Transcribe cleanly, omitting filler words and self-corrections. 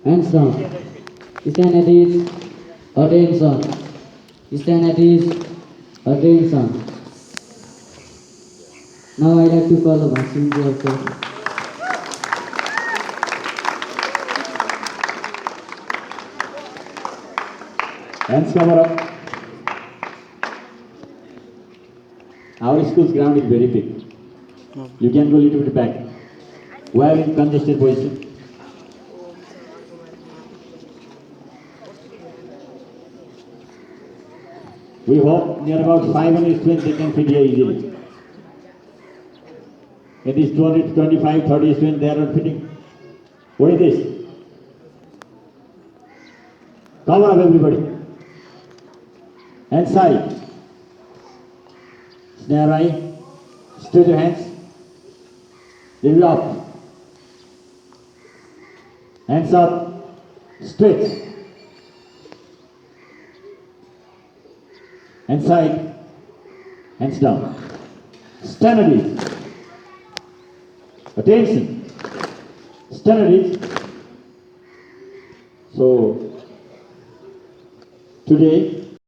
Hands down. Stand at ease. Attention. Stand at ease. Attention. Now I like to call the vaccine also. Hands cover up. Our school's ground is very big. You can go a little bit back. We are in congested position. We hope near about 500 students they can fit here easily. It is 225, 30 students they are not fitting. What is this? Cover up everybody. Hands side. Snare eye. Straight your hands. Lift it up. Hands up. Straight. Hands side. Hands down. Stand at ease. Attention. Stand at ease. So, today